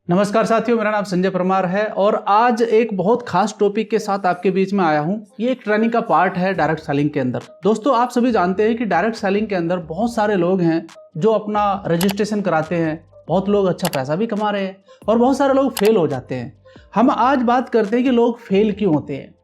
नमस्कार साथियों, मेरा नाम संजय परमार है और आज एक बहुत खास टॉपिक के साथ आपके बीच में आया हूं। ये एक ट्रेनिंग का पार्ट है डायरेक्ट सेलिंग के अंदर। दोस्तों, आप सभी जानते हैं कि डायरेक्ट सेलिंग के अंदर बहुत सारे लोग हैं जो अपना रजिस्ट्रेशन कराते हैं। बहुत लोग अच्छा पैसा भी कमा रहे हैं और बहुत सारे लोग फेल हो जाते हैं। हम आज बात करते हैं कि लोग फेल क्यों होते हैं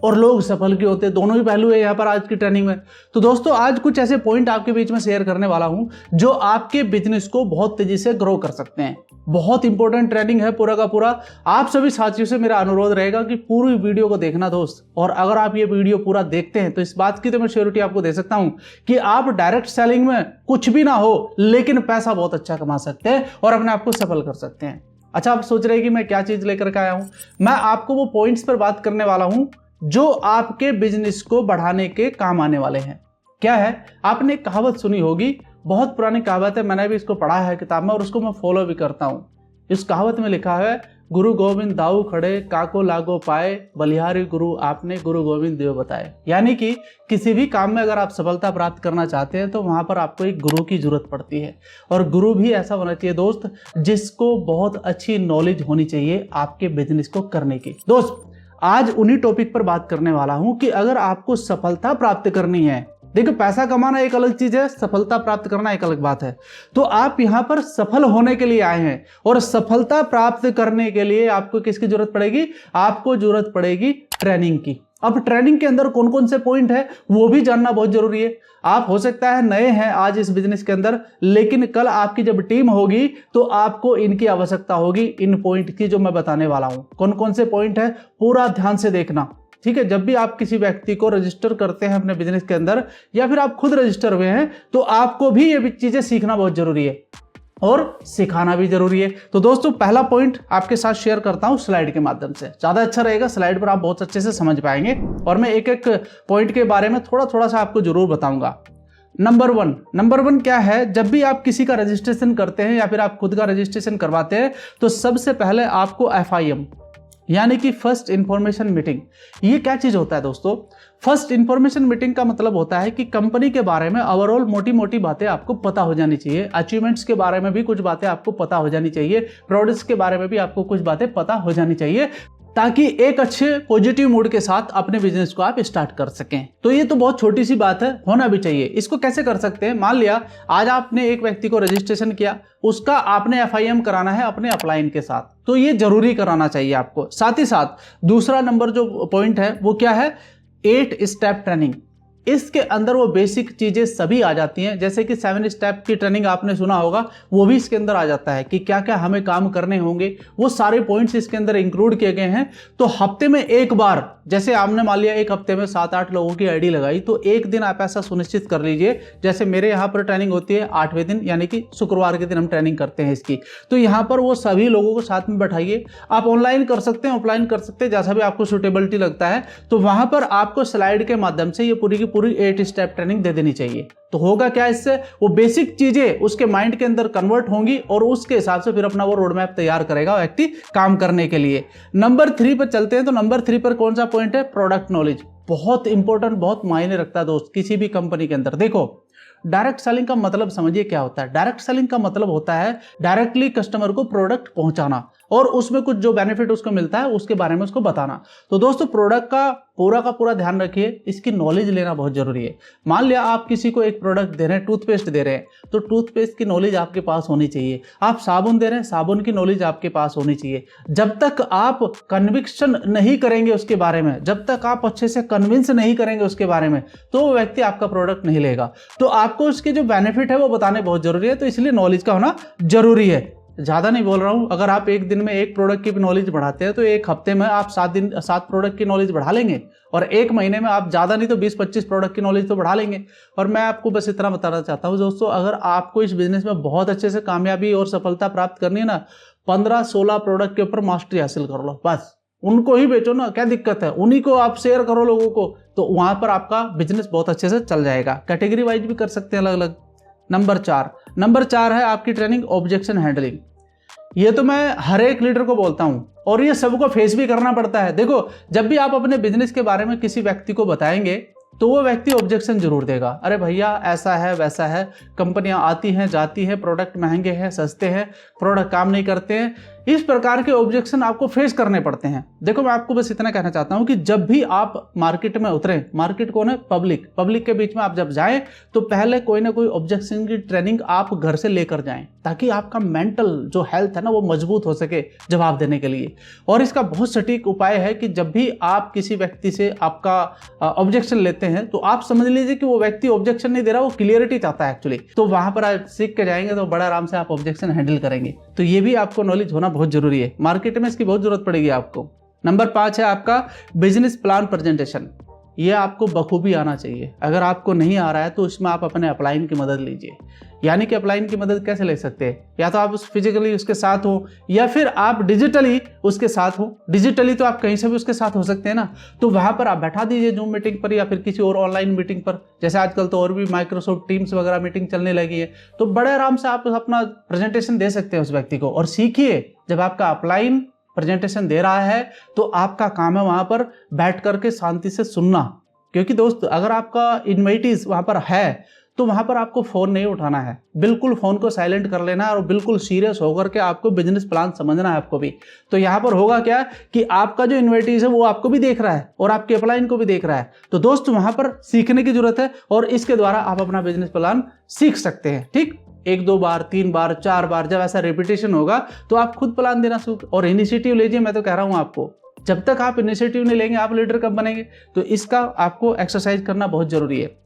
और लोग सफल क्यों होते हैं। दोनों ही पहलू है यहाँ पर आज की ट्रेनिंग में। तो दोस्तों, आज कुछ ऐसे पॉइंट आपके बीच में शेयर करने वाला हूं जो आपके बिजनेस को बहुत तेजी से ग्रो कर सकते हैं। बहुत इंपॉर्टेंट ट्रेनिंग है पूरा का पूरा। आप सभी साथियों से मेरा अनुरोध रहेगा कि पूरी वीडियो को देखना दोस्त। और अगर आप ये वीडियो पूरा देखते हैं तो इस बात की तो मैं श्योरिटी आपको दे सकता हूं कि आप डायरेक्ट सेलिंग में कुछ भी ना हो लेकिन पैसा बहुत अच्छा कमा सकते हैं और अपने आप को सफल कर सकते हैं। अच्छा, आप सोच रहे हैं कि मैं क्या चीज लेकर के आया हूं। मैं आपको वो पॉइंट्स पर बात करने वाला हूं जो आपके बिजनेस को बढ़ाने के काम आने वाले हैं। क्या है? आपने एक कहावत सुनी होगी, बहुत पुरानी कहावत है, मैंने भी इसको पढ़ा है किताब में और उसको मैं फॉलो भी करता हूं। इस कहावत में लिखा है, गुरु गोविंद दाऊ खड़े, काको लागो पाए, बलिहारी गुरु आपने, गुरु गोविंद देव बताए। यानी कि किसी भी काम में अगर आप सफलता प्राप्त करना चाहते हैं तो वहां पर आपको एक गुरु की जरूरत पड़ती है। और गुरु भी ऐसा होना चाहिए दोस्त जिसको बहुत अच्छी नॉलेज होनी चाहिए आपके बिजनेस को करने की। दोस्त, आज उन्हीं टॉपिक पर बात करने वाला हूं कि अगर आपको सफलता प्राप्त करनी है, देखो पैसा कमाना एक अलग चीज है, सफलता प्राप्त करना एक अलग बात है। तो आप यहां पर सफल होने के लिए आए हैं और सफलता प्राप्त करने के लिए आपको किसकी जरूरत पड़ेगी? आपको जरूरत पड़ेगी ट्रेनिंग की। अब ट्रेनिंग के अंदर कौन कौन से पॉइंट है वो भी जानना बहुत जरूरी है। आप हो सकता है नए हैं आज इस बिजनेस के अंदर, लेकिन कल आपकी जब टीम होगी तो आपको इनकी आवश्यकता होगी, इन पॉइंट की जो मैं बताने वाला हूं। कौन कौन से पॉइंट है पूरा ध्यान से देखना, ठीक है। जब भी आप किसी व्यक्ति को रजिस्टर करते हैं अपने बिजनेस के अंदर या फिर आप खुद रजिस्टर हुए हैं तो आपको भी ये चीजें सीखना बहुत जरूरी है और सिखाना भी जरूरी है। तो दोस्तों, पहला पॉइंट आपके साथ शेयर करता हूं स्लाइड के माध्यम से, ज्यादा अच्छा रहेगा। स्लाइड पर आप बहुत अच्छे से समझ पाएंगे और मैं एक एक पॉइंट के बारे में थोड़ा थोड़ा सा आपको जरूर बताऊंगा। नंबर वन क्या है? जब भी आप किसी का रजिस्ट्रेशन करते हैं या फिर आप खुद का रजिस्ट्रेशन करवाते हैं तो सबसे पहले आपको FIM यानी कि फर्स्ट इंफॉर्मेशन मीटिंग, ये क्या चीज होता है दोस्तों? फर्स्ट इंफॉर्मेशन मीटिंग का मतलब होता है कि कंपनी के बारे में ओवरऑल मोटी मोटी बातें आपको पता हो जानी चाहिए, अचीवमेंट्स के बारे में भी कुछ बातें आपको पता हो जानी चाहिए, प्रोडक्ट्स के बारे में भी आपको कुछ बातें पता हो जानी चाहिए ताकि एक अच्छे पॉजिटिव मूड के साथ अपने बिजनेस को आप स्टार्ट कर सकें। तो ये तो बहुत छोटी सी बात है, होना भी चाहिए। इसको कैसे कर सकते हैं? मान लिया आज आपने एक व्यक्ति को रजिस्ट्रेशन किया, उसका आपने FIM कराना है अपने अपलाइन के साथ, तो ये जरूरी कराना चाहिए आपको। साथ ही साथ दूसरा नंबर जो पॉइंट है वो क्या है? 8 स्टेप ट्रेनिंग। इसके अंदर वो बेसिक चीजें सभी आ जाती हैं, जैसे कि 7 स्टेप की ट्रेनिंग आपने सुना होगा, वो भी इसके अंदर आ जाता है कि क्या क्या हमें काम करने होंगे। वो सारे पॉइंट्स इसके अंदर इंक्लूड किए गए हैं। तो हफ्ते में एक बार, जैसे आपने मान लिया एक हफ्ते में 7-8 लोगों की ID लगाई, तो एक दिन आप ऐसा सुनिश्चित कर लीजिए, जैसे मेरे यहाँ पर ट्रेनिंग होती है 8वें दिन यानी कि शुक्रवार के दिन हम ट्रेनिंग करते हैं इसकी। तो यहाँ पर वो सभी लोगों को साथ में बैठाइए। आप ऑनलाइन कर सकते हैं, ऑफलाइन कर सकते हैं, जैसा भी आपको सुटेबिलिटी लगता है। तो वहां पर आपको स्लाइड के माध्यम से ये पूरी की पूरी 8 स्टेप ट्रेनिंग दे देनी चाहिए। तो होगा क्या इससे? वो बेसिक चीजें उसके माइंड के अंदर कन्वर्ट होंगी और उसके हिसाब से फिर अपना वो रोड मैप तैयार करेगा व्यक्ति काम करने के लिए। नंबर 3 पर चलते हैं। तो नंबर 3 पर कौन सा पॉइंट है? Product knowledge. बहुत इंपॉर्टेंट, बहुत मायने रखता है दोस्त किसी भी कंपनी के अंदर। देखो, डायरेक्ट सेलिंग का मतलब समझिए क्या होता है। डायरेक्ट सेलिंग का मतलब होता है डायरेक्टली कस्टमर को प्रोडक्ट पहुंचाना और उसमें कुछ जो बेनिफिट उसको मिलता है उसके बारे में उसको बताना। तो दोस्तों, प्रोडक्ट का पूरा ध्यान रखिए, इसकी नॉलेज लेना बहुत जरूरी है। मान लिया आप किसी को एक प्रोडक्ट दे रहे हैं, टूथपेस्ट दे रहे हैं, तो टूथपेस्ट की नॉलेज आपके पास होनी चाहिए। आप साबुन दे रहे हैं, साबुन की नॉलेज आपके पास होनी चाहिए। जब तक आप कन्विक्शन नहीं करेंगे उसके बारे में, जब तक आप अच्छे से कन्विंस नहीं करेंगे उसके बारे में, तो वो व्यक्ति आपका प्रोडक्ट नहीं लेगा। तो आपको उसके जो बेनिफिट है वो बताने बहुत जरूरी है। तो इसलिए नॉलेज का होना जरूरी है। ज्यादा नहीं बोल रहा हूं, अगर आप एक दिन में एक प्रोडक्ट की भी नॉलेज बढ़ाते हैं तो एक हफ्ते में आप 7 प्रोडक्ट की नॉलेज बढ़ा लेंगे और एक महीने में आप ज्यादा नहीं तो 20-25 प्रोडक्ट की नॉलेज तो बढ़ा लेंगे। और मैं आपको बस इतना बताना चाहता हूं दोस्तों, अगर आपको इस बिजनेस में बहुत अच्छे से कामयाबी और सफलता प्राप्त करनी है ना, 15-16 प्रोडक्ट के ऊपर मास्टरी हासिल कर लो, बस उनको ही बेचो ना, क्या दिक्कत है? उन्हीं को आप शेयर करो लोगों को, तो वहां पर आपका बिजनेस बहुत अच्छे से चल जाएगा। कैटेगरी वाइज भी कर सकते हैं अलग अलग। नंबर 4 है आपकी ट्रेनिंग ऑब्जेक्शन हैंडलिंग। ये तो मैं हर एक लीडर को बोलता हूं और ये सबको फेस भी करना पड़ता है। देखो, जब भी आप अपने बिजनेस के बारे में किसी व्यक्ति को बताएंगे तो वो व्यक्ति ऑब्जेक्शन जरूर देगा, अरे भैया ऐसा है वैसा है, कंपनियां आती हैं जाती हैं, प्रोडक्ट महंगे हैं सस्ते हैं, प्रोडक्ट काम नहीं करते हैं, इस प्रकार के ऑब्जेक्शन आपको फेस करने पड़ते हैं। देखो, मैं आपको बस इतना कहना चाहता हूं कि जब भी आप मार्केट में उतरें, मार्केट कौन है? पब्लिक के बीच में आप जब जाएं तो पहले कोई ना कोई ऑब्जेक्शन की ट्रेनिंग आप घर से लेकर जाएं, ताकि आपका मेंटल जो हेल्थ है ना वो मजबूत हो सके जवाब देने के लिए। और इसका बहुत सटीक उपाय है कि जब भी आप किसी व्यक्ति से आपका ऑब्जेक्शन लेते हैं तो आप समझ लीजिए कि वो व्यक्ति ऑब्जेक्शन नहीं दे रहा, वो क्लियरिटी चाहता है एक्चुअली। तो वहां पर आप सीख के जाएंगे तो बड़ा आराम से आप ऑब्जेक्शन हैंडल करेंगे। तो ये भी आपको नॉलेज होना बहुत जरूरी है, मार्केट में इसकी बहुत जरूरत पड़ेगी आपको। नंबर 5 है आपका बिजनेस प्लान प्रेजेंटेशन। ये आपको बखूबी आना चाहिए। अगर आपको नहीं आ रहा है तो इसमें आप अपने अपलाइन की मदद लीजिए। यानी कि अपलाइन की मदद कैसे ले सकते हैं? या तो आप फिजिकली उसके साथ हो या फिर आप डिजिटली उसके साथ हो। डिजिटली तो आप कहीं से भी उसके साथ हो सकते हैं ना, तो वहां पर आप बैठा दीजिए जूम मीटिंग पर या फिर किसी और ऑनलाइन मीटिंग पर। जैसे आजकल तो और भी माइक्रोसॉफ्ट टीम्स वगैरह मीटिंग चलने लगी है, तो बड़े आराम से आप अपना प्रेजेंटेशन दे सकते हैं उस व्यक्ति को। और सीखिए, जब आपका अपलाइन प्रेजेंटेशन दे रहा है तो आपका काम है वहां पर बैठ करके शांति से सुनना। क्योंकि दोस्त, अगर आपका इन्वाइटीज वहां पर है तो वहां पर आपको फोन नहीं उठाना है, बिल्कुल फोन को साइलेंट कर लेना है और बिल्कुल सीरियस होकर के आपको बिजनेस प्लान समझना है आपको भी। तो यहाँ पर होगा क्या कि आपका जो इन्वाइटीज है वो आपको भी देख रहा है और आपके अपलाइन को भी देख रहा है। तो दोस्त, वहां पर सीखने की जरूरत है और इसके द्वारा आप अपना बिजनेस प्लान सीख सकते हैं। ठीक, 1-2 बार, 3 बार, 4 बार जब ऐसा रिपीटेशन होगा तो आप खुद प्लान देना शुरू और इनिशिएटिव लीजिए। मैं तो कह रहा हूं आपको, जब तक आप इनिशिएटिव नहीं लेंगे आप लीडर कब बनेंगे? तो इसका आपको एक्सरसाइज करना बहुत जरूरी है।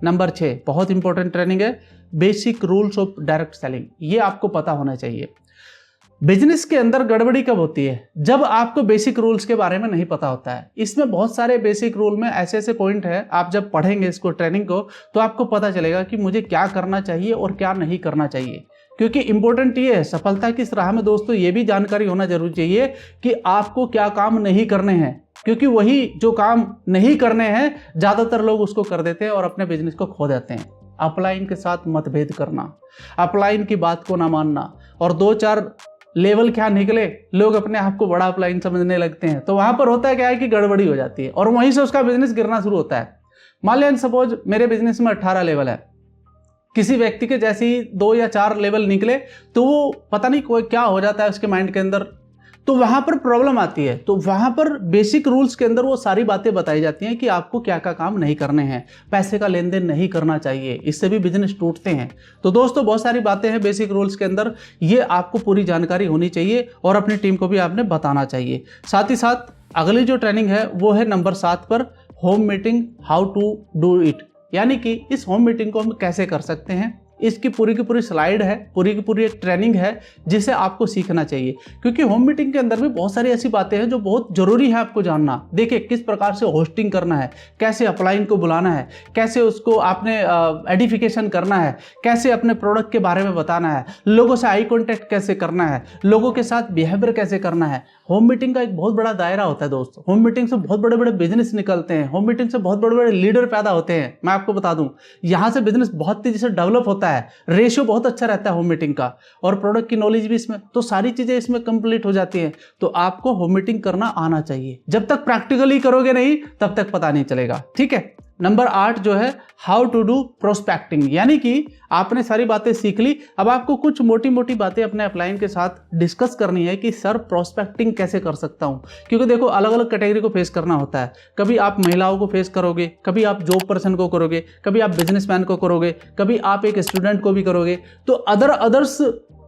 नंबर 6 बहुत इंपॉर्टेंट ट्रेनिंग है, basic rules of direct selling. ये आपको पता होना चाहिए। बिजनेस के अंदर गड़बड़ी कब होती है? जब आपको बेसिक रूल्स के बारे में नहीं पता होता है। इसमें बहुत सारे बेसिक रूल में ऐसे ऐसे पॉइंट है, आप जब पढ़ेंगे इसको ट्रेनिंग को तो आपको पता चलेगा कि मुझे क्या करना चाहिए और क्या नहीं करना चाहिए। क्योंकि इंपॉर्टेंट ये है, सफलता की इस राह में दोस्तों ये भी जानकारी होना जरूरी चाहिए कि आपको क्या काम नहीं करने हैं। क्योंकि वही जो काम नहीं करने हैं ज्यादातर लोग उसको कर देते हैं और अपने बिजनेस को खो देते हैं। अपलाइन के साथ मतभेद करना, अपलाइन की बात को ना मानना और 2-4 लेवल क्या निकले, लोग अपने आप को बड़ा अपलाइन समझने लगते हैं। तो वहां पर होता है क्या है कि गड़बड़ी हो जाती है और वहीं से उसका बिजनेस गिरना शुरू होता है। मान लिया सपोज मेरे बिजनेस में 18 लेवल है, किसी व्यक्ति के जैसे ही 2 या 4 लेवल निकले तो वो पता नहीं कोई क्या हो जाता है उसके माइंड के अंदर, तो वहां पर प्रॉब्लम आती है। तो वहां पर बेसिक रूल्स के अंदर वो सारी बातें बताई जाती हैं कि आपको क्या क्या काम नहीं करने हैं, पैसे का लेन देन नहीं करना चाहिए, इससे भी बिजनेस टूटते हैं। तो दोस्तों बहुत सारी बातें हैं बेसिक रूल्स के अंदर, ये आपको पूरी जानकारी होनी चाहिए और अपनी टीम को भी आपने बताना चाहिए। साथ ही साथ अगली जो ट्रेनिंग है वो है नंबर 7 पर, home meeting how to do it. यानी कि इस होम मीटिंग को हम कैसे कर सकते हैं, इसकी पूरी की पूरी स्लाइड है, पूरी की पूरी एक ट्रेनिंग है जिसे आपको सीखना चाहिए। क्योंकि होम मीटिंग के अंदर भी बहुत सारी ऐसी बातें हैं जो बहुत जरूरी है आपको जानना। देखिए, किस प्रकार से होस्टिंग करना है, कैसे अपलाइन को बुलाना है, कैसे उसको आपने एडिफिकेशन करना है, कैसे अपने प्रोडक्ट के बारे में बताना है, लोगों से आई कॉन्टेक्ट कैसे करना है, लोगों के साथ बिहेवियर कैसे करना है। होम मीटिंग का एक बहुत बड़ा दायरा होता है दोस्तों। होम मीटिंग से बहुत बड़े बड़े बिजनेस निकलते हैं, होम मीटिंग से बहुत बड़े बड़े लीडर पैदा होते हैं। मैं आपको बता दूं, यहाँ से बिजनेस बहुत तेजी से डेवलप होता है, रेशियो बहुत अच्छा रहता है होम मीटिंग का और प्रोडक्ट की नॉलेज भी इसमें, तो सारी चीजें इसमें कंप्लीट हो जाती हैं। तो आपको होम मीटिंग करना आना चाहिए। जब तक प्रैक्टिकली करोगे नहीं तब तक पता नहीं चलेगा। ठीक है। नंबर 8 जो है हाउ टू डू प्रोस्पेक्टिंग। यानी कि आपने सारी बातें सीख ली, अब आपको कुछ मोटी मोटी बातें अपने अपलाइन के साथ डिस्कस करनी है कि सर प्रोस्पेक्टिंग कैसे कर सकता हूं। क्योंकि देखो, अलग अलग कैटेगरी को फेस करना होता है। कभी आप महिलाओं को फेस करोगे, कभी आप जॉब पर्सन को करोगे, कभी आप बिजनेसमैन को करोगे, कभी आप एक स्टूडेंट को भी करोगे। तो अदर्स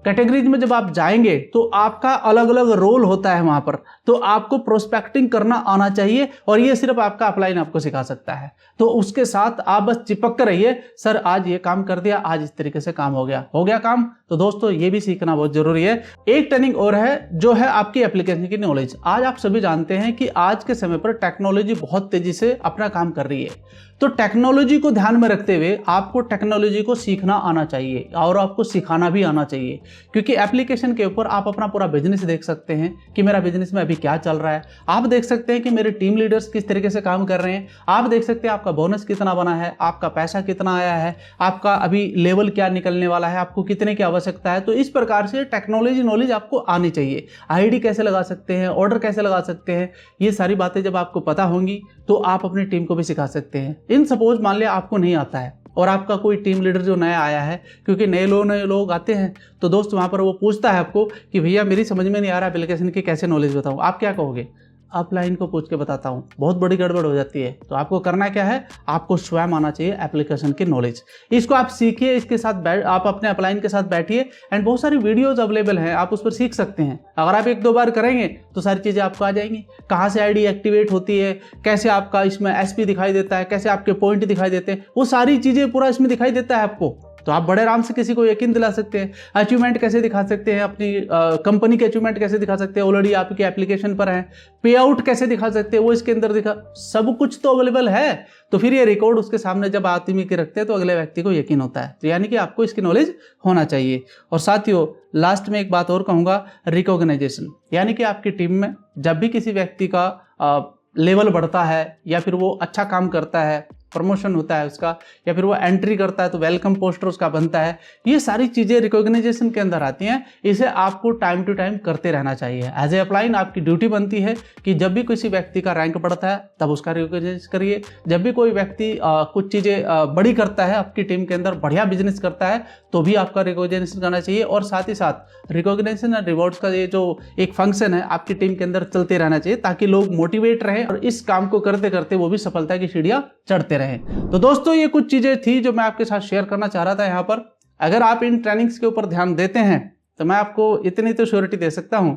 कैटेगरीज में जब आप जाएंगे तो आपका अलग अलग रोल होता है वहां पर। तो आपको प्रोस्पेक्टिंग करना आना चाहिए और ये सिर्फ आपका अपलाइन आपको सिखा सकता है। तो उसके साथ आप बस चिपक कर रहिए, सर आज ये काम कर दिया, आज इस तरीके से काम हो गया काम। तो दोस्तों ये भी सीखना बहुत जरूरी है। एक ट्रेनिंग और है जो है आपकी एप्लीकेशन की नॉलेज। आज आप सभी जानते हैं कि आज के समय पर टेक्नोलॉजी बहुत तेजी से अपना काम कर रही है। तो टेक्नोलॉजी को ध्यान में रखते हुए आपको टेक्नोलॉजी को सीखना आना चाहिए और आपको सिखाना भी आना चाहिए। क्योंकि एप्लीकेशन के ऊपर आप अपना पूरा बिजनेस देख सकते हैं कि मेरा बिजनेस में अभी क्या चल रहा है। आप देख सकते हैं कि मेरे टीम लीडर्स किस तरीके से काम कर रहे हैं। आप देख सकते हैं आपका बोनस कितना बना है, आपका पैसा कितना आया है, आपका अभी लेवल क्या निकलने वाला है, आपको कितने की आवश्यकता है। तो इस प्रकार से टेक्नोलॉजी नॉलेज आपको आनी चाहिए। आईडी कैसे लगा सकते हैं, ऑर्डर कैसे लगा सकते हैं, ये सारी बातें जब आपको पता होंगी तो आप अपनी टीम को भी सिखा सकते हैं। इन सपोज मान लिया आपको नहीं आता है और आपका कोई टीम लीडर जो नया आया है, क्योंकि नए लोग आते हैं तो दोस्त वहाँ पर वो पूछता है आपको कि भैया मेरी समझ में नहीं आ रहा एप्लीकेशन की कैसे नॉलेज बताऊँ, आप क्या कहोगे? अपलाइन को पूछ के बताता हूँ, बहुत बड़ी गड़बड़ हो जाती है। तो आपको करना क्या है, आपको स्वयं आना चाहिए एप्लीकेशन की नॉलेज। इसको आप सीखिए, इसके साथ आप अपने अपलाइन के साथ बैठिए एंड बहुत सारी वीडियोज अवेलेबल हैं, आप उस पर सीख सकते हैं। अगर आप 1-2 बार करेंगे तो सारी चीज़ें आपको आ जाएंगी। कहाँ से आईडी एक्टिवेट होती है, कैसे आपका इसमें एसपी दिखाई देता है, कैसे आपके पॉइंट दिखाई देते हैं, वो सारी चीज़ें पूरा इसमें दिखाई देता है आपको। तो आप बड़े आराम से किसी को यकीन दिला सकते हैं। अचीवमेंट कैसे दिखा सकते हैं, अपनी कंपनी के अचीवमेंट कैसे दिखा सकते हैं, ऑलरेडी आपकी एप्लीकेशन पर है। पे आउट कैसे दिखा सकते हैं, वो इसके अंदर सब कुछ तो अवेलेबल है। तो फिर ये रिकॉर्ड उसके सामने जब आदमी के रखते हैं तो अगले व्यक्ति को यकीन होता है। तो यानी कि आपको इसकी नॉलेज होना चाहिए। और साथियों, लास्ट में एक बात और कहूँगा, रिकॉग्नाइजेशन। यानी कि आपकी टीम में जब भी किसी व्यक्ति का लेवल बढ़ता है या फिर वो अच्छा काम करता है, प्रमोशन होता है उसका, या फिर वो एंट्री करता है तो वेलकम पोस्टर उसका बनता है, ये सारी चीज़ें रिकॉग्नाइजेशन के अंदर आती हैं। इसे आपको टाइम टू टाइम करते रहना चाहिए। एज ए अपलाइन आपकी ड्यूटी बनती है कि जब भी किसी व्यक्ति का रैंक बढ़ता है तब उसका रिकॉग्नाइजेशन करिए। जब भी कोई व्यक्ति कुछ चीज़ें बड़ी करता है, आपकी टीम के अंदर बढ़िया बिजनेस करता है, तो भी आपका रिकॉग्नाइजेशन करना चाहिए। और साथ ही साथ रिकॉग्नाइजेशन और रिवॉर्ड्स का ये जो एक फंक्शन है आपकी टीम के अंदर चलते रहना चाहिए, ताकि लोग मोटिवेट रहें और इस काम को करते करते वो भी सफलता की सीढ़ियां चढ़ते रहें। तो दोस्तों, ये कुछ चीजें थी जो मैं आपके साथ शेयर करना चाह रहा था यहाँ पर। अगर आप इन ट्रेनिंग्स के ऊपर ध्यान देते हैं तो मैं आपको इतनी तो श्योरिटी दे सकता हूं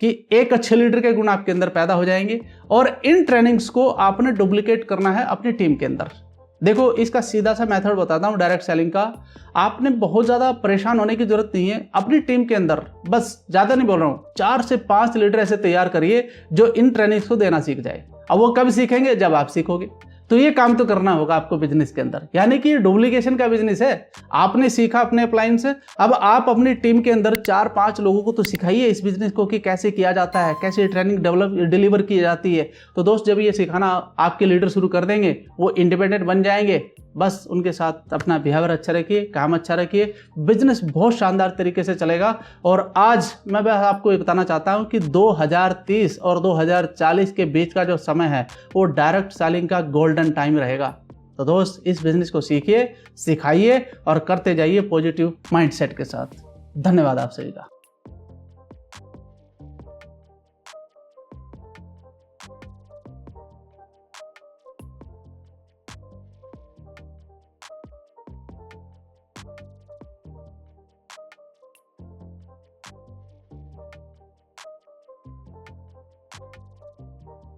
कि एक अच्छे लीडर के गुण आपके अंदर पैदा हो जाएंगे। और इन ट्रेनिंग्स को आपने डुप्लीकेट करना है अपनी टीम के अंदर। देखो, इसका सीधा सा मेथड बताता हूं डायरेक्ट सेलिंग का। आपने बहुत ज्यादा परेशान होने की जरूरत नहीं है। अपनी टीम के अंदर, बस ज्यादा नहीं बोल रहा हूं, 4 से 5 लीडर ऐसे तैयार करिए जो इन ट्रेनिंग्स को देना सीख जाए। अब वो कब सीखेंगे, जब आप सीखोगे। तो ये काम तो करना होगा आपको बिजनेस के अंदर। यानी कि डुप्लीकेशन का बिजनेस है। आपने सीखा अपने अपलाइन से, अब आप अपनी टीम के अंदर 4-5 लोगों को तो सिखाइए इस बिजनेस को कि कैसे किया जाता है, कैसे ट्रेनिंग डिलीवर की जाती है। तो दोस्त, जब ये सिखाना आपके लीडर शुरू कर देंगे, वो इंडिपेंडेंट बन जाएंगे। बस उनके साथ अपना बिहेवियर अच्छा रखिए, काम अच्छा रखिए, बिजनेस बहुत शानदार तरीके से चलेगा। और आज मैं बस आपको ये बताना चाहता हूँ कि 2030 और 2040 के बीच का जो समय है वो डायरेक्ट सेलिंग का गोल्डन टाइम रहेगा। तो दोस्त, इस बिजनेस को सीखिए, सिखाइए और करते जाइए पॉजिटिव माइंडसेट के साथ। धन्यवाद आप सभी का।